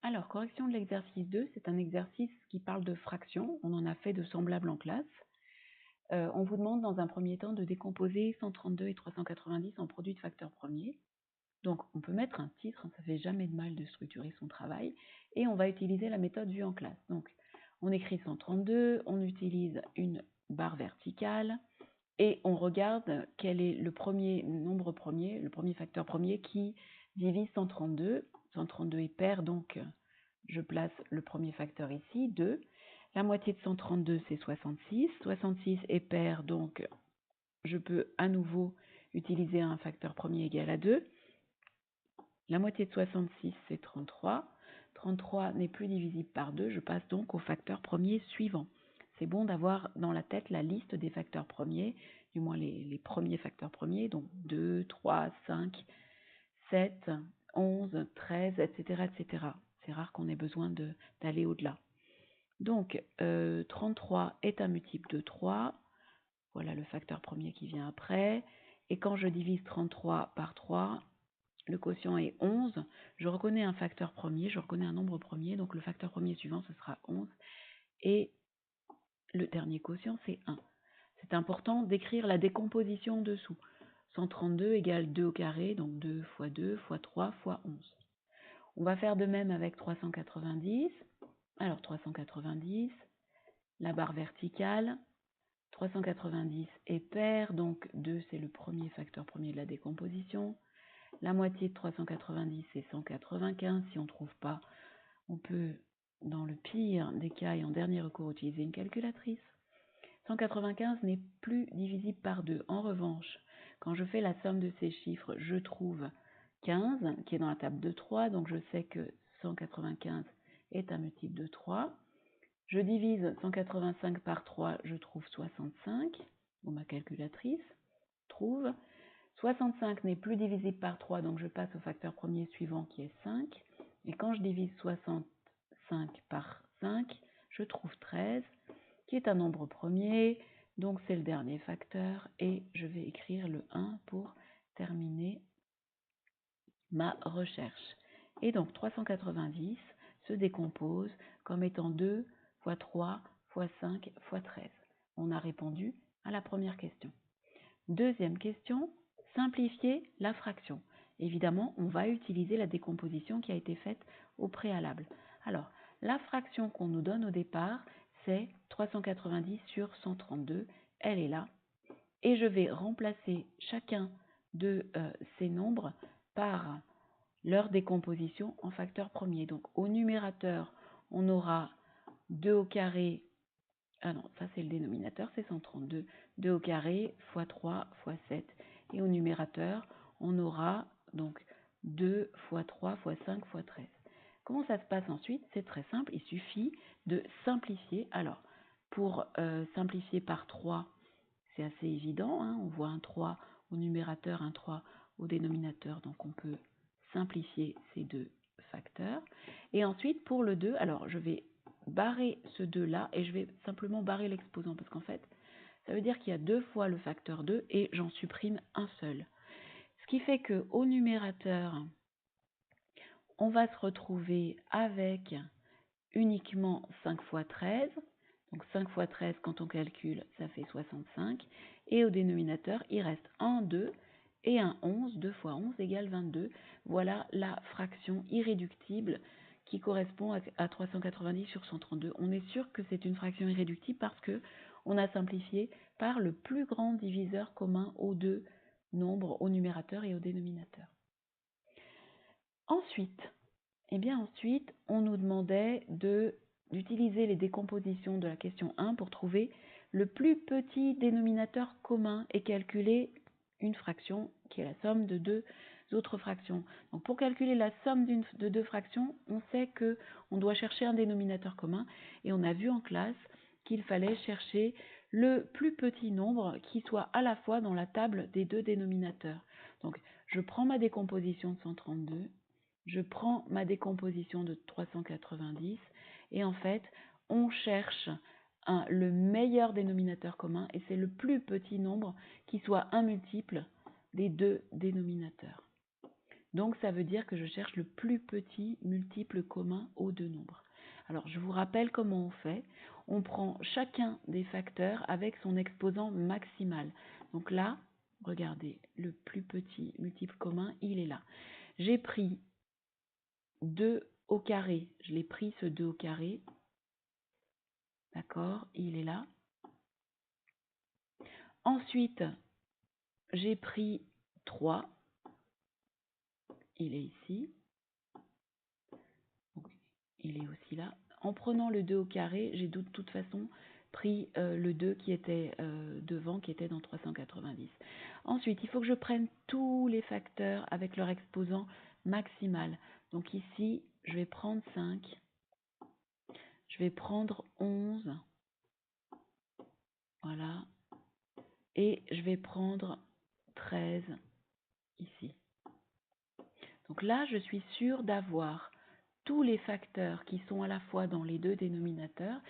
Alors, correction de l'exercice 2, c'est un exercice qui parle de fractions. On en a fait de semblables en classe. On vous demande dans un premier temps de décomposer 132 et 390 en produits de facteurs premiers. Donc, on peut mettre un titre, ça fait jamais de mal de structurer son travail, et on va utiliser la méthode vue en classe. Donc, on écrit 132, on utilise une barre verticale, et on regarde quel est le premier nombre premier, le premier facteur premier qui divise 132. 132 est pair, donc je place le premier facteur ici, 2. La moitié de 132, c'est 66. 66 est pair, donc je peux à nouveau utiliser un facteur premier égal à 2. La moitié de 66, c'est 33. 33 n'est plus divisible par 2, je passe donc au facteur premier suivant. C'est bon d'avoir dans la tête la liste des facteurs premiers, du moins les premiers facteurs premiers, donc 2, 3, 5, 7, 11, 13, etc. etc. C'est rare qu'on ait besoin d'aller au-delà. Donc, 33 est un multiple de 3. Voilà le facteur premier qui vient après. Et quand je divise 33 par 3, le quotient est 11. Je reconnais un facteur premier, je reconnais un nombre premier. Donc, le facteur premier suivant, ce sera 11. Et le dernier quotient, c'est 1. C'est important d'écrire la décomposition en dessous. 132 égale 2 au carré, donc 2 fois 2 fois 3 fois 11. On va faire de même avec 390. Alors 390, la barre verticale, 390 est pair, donc 2 c'est le premier facteur premier de la décomposition. La moitié de 390 c'est 195. Si on ne trouve pas, on peut, dans le pire des cas et en dernier recours, utiliser une calculatrice. 195 n'est plus divisible par 2. En revanche, quand je fais la somme de ces chiffres, je trouve 15, qui est dans la table de 3, donc je sais que 195 est un multiple de 3. Je divise 185 par 3, je trouve 65, ou ma calculatrice trouve. 65 n'est plus divisible par 3, donc je passe au facteur premier suivant qui est 5. Et quand je divise 65 par 5, je trouve 13, qui est un nombre premier, donc c'est le dernier facteur, et je vais écrire le 1 pour terminer ma recherche. Et donc 390 se décompose comme étant 2 fois 3 fois 5 fois 13. On a répondu à la première question. Deuxième question, simplifier la fraction. Évidemment, on va utiliser la décomposition qui a été faite au préalable. Alors, la fraction qu'on nous donne au départ, c'est 390 sur 132. Elle est là. Et je vais remplacer chacun de ces nombres par leur décomposition en facteur premier. Donc, au numérateur, on aura 2 au carré. Ah non, ça c'est le dénominateur, c'est 132. 2 au carré fois 3 fois 7. Et au numérateur, on aura donc 2 fois 3 fois 5 fois 13. Comment ça se passe ensuite? C'est très simple, il suffit de simplifier. Alors, pour simplifier par 3, c'est assez évident, hein, on voit un 3 au numérateur, un 3 au dénominateur, donc on peut simplifier ces deux facteurs. Et ensuite, pour le 2, alors je vais barrer ce 2 là et je vais simplement barrer l'exposant parce qu'en fait, ça veut dire qu'il y a 2 fois le facteur 2 et j'en supprime un seul. Ce qui fait qu'au numérateur, on va se retrouver avec uniquement 5 fois 13. Donc 5 fois 13, quand on calcule, ça fait 65. Et au dénominateur, il reste un 2 et un 11. 2 fois 11 égale 22. Voilà la fraction irréductible qui correspond à 390 sur 132. On est sûr que c'est une fraction irréductible parce que on a simplifié par le plus grand diviseur commun aux deux nombres, au numérateur et au dénominateur. Ensuite, on nous demandait d'utiliser les décompositions de la question 1 pour trouver le plus petit dénominateur commun et calculer une fraction qui est la somme de deux autres fractions. Donc pour calculer la somme de deux fractions, on sait qu'on doit chercher un dénominateur commun et on a vu en classe qu'il fallait chercher le plus petit nombre qui soit à la fois dans la table des deux dénominateurs. Donc je prends ma décomposition de 132, je prends ma décomposition de 390 et en fait, on cherche le meilleur dénominateur commun et c'est le plus petit nombre qui soit un multiple des deux dénominateurs. Donc ça veut dire que je cherche le plus petit multiple commun aux deux nombres. Alors je vous rappelle comment on fait. On prend chacun des facteurs avec son exposant maximal. Donc là, regardez, le plus petit multiple commun, il est là. J'ai pris 2 au carré. Je l'ai pris ce 2 au carré. D'accord, il est là. Ensuite, j'ai pris 3. Il est ici. Donc, il est aussi là. En prenant le 2 au carré, j'ai de toute façon pris le 2 qui était devant, qui était dans 390. Ensuite, il faut que je prenne tous les facteurs avec leur exposant maximal. Donc ici, je vais prendre 5. Je vais prendre 11. Voilà. Et je vais prendre 13 ici. Donc là, je suis sûre d'avoir tous les facteurs qui sont à la fois dans les deux dénominateurs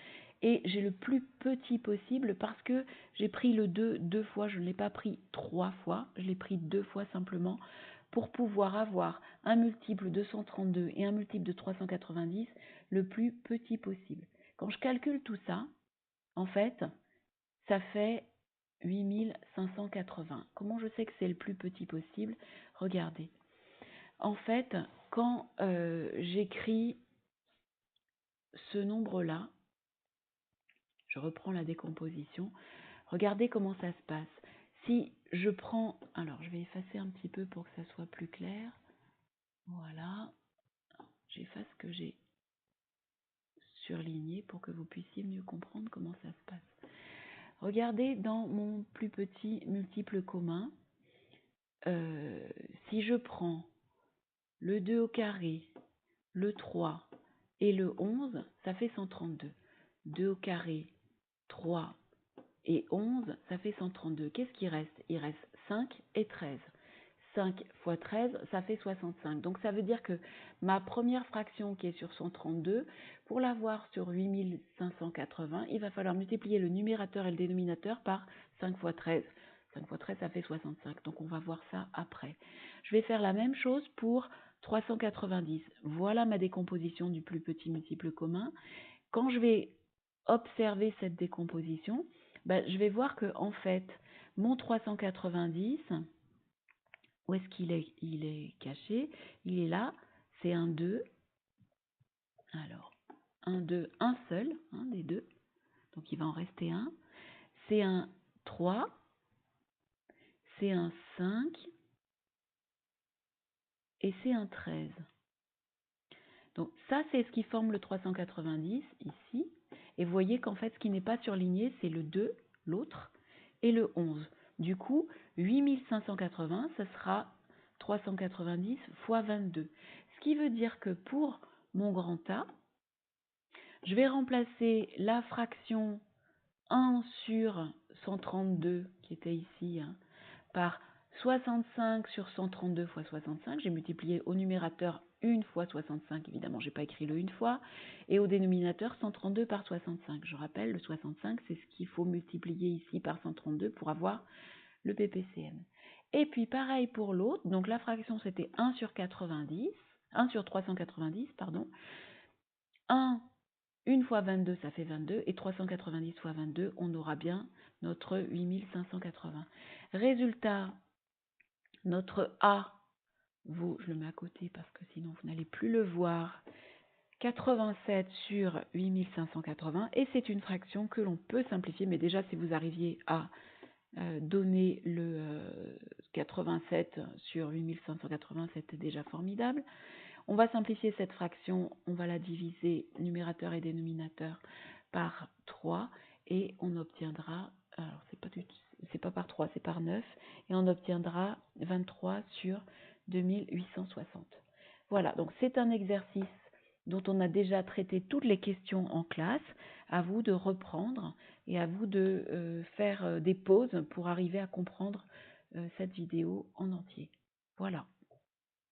et j'ai le plus petit possible parce que j'ai pris le 2 deux fois, je ne l'ai pas pris 3 fois, je l'ai pris 2 fois simplement pour pouvoir avoir un multiple de 132 et un multiple de 390 le plus petit possible. Quand je calcule tout ça, en fait, ça fait 8580. Comment je sais que c'est le plus petit possible? Regardez. En fait, quand j'écris ce nombre-là, je reprends la décomposition, regardez comment ça se passe. Si je prends, alors je vais effacer un petit peu pour que ça soit plus clair. Voilà, j'efface ce que j'ai surligné pour que vous puissiez mieux comprendre comment ça se passe. Regardez dans mon plus petit multiple commun, si je prends le 2 au carré, le 3 et le 11, ça fait 132. 2 au carré, 3 et 11, ça fait 132. Qu'est-ce qui reste? Il reste 5 et 13. 5 fois 13, ça fait 65. Donc ça veut dire que ma première fraction qui est sur 132, pour l'avoir sur 8580, il va falloir multiplier le numérateur et le dénominateur par 5 fois 13. 5 fois 13, ça fait 65. Donc on va voir ça après. Je vais faire la même chose pour 390. Voilà ma décomposition du plus petit multiple commun. Quand je vais observer cette décomposition, je vais voir que en fait, mon 390, où est-ce qu'il est? Il est caché. Il est là. C'est un 2. Alors, un 2, un seul, des deux. Donc, il va en rester un. C'est un 3. C'est un 5. Et c'est un 13. Donc, ça, c'est ce qui forme le 390, ici. Et vous voyez qu'en fait, ce qui n'est pas surligné, c'est le 2, l'autre, et le 11. Du coup, 8580, ça sera 390 fois 22. Ce qui veut dire que pour mon grand A, je vais remplacer la fraction 1 sur 132, qui était ici, par 65 sur 132 fois 65. J'ai multiplié au numérateur 1 fois 65, évidemment, je n'ai pas écrit le 1 fois, et au dénominateur 132 par 65. Je rappelle, le 65, c'est ce qu'il faut multiplier ici par 132 pour avoir le PPCM. Et puis pareil pour l'autre, donc la fraction c'était 1 sur 90, 1 sur 390, pardon. 1 fois 22, ça fait 22, et 390 fois 22, on aura bien notre 8580. Résultat, notre A, je le mets à côté parce que sinon vous n'allez plus le voir, 87 sur 8580, et c'est une fraction que l'on peut simplifier, mais déjà si vous arriviez à donner le 87 sur 8580, c'était déjà formidable. On va simplifier cette fraction, on va la diviser numérateur et dénominateur par 3 et on obtiendra, alors c'est pas par 3, c'est par 9, et on obtiendra 23 sur 2860. Voilà, donc c'est un exercice dont on a déjà traité toutes les questions en classe. À vous de reprendre et à vous de faire des pauses pour arriver à comprendre cette vidéo en entier. Voilà.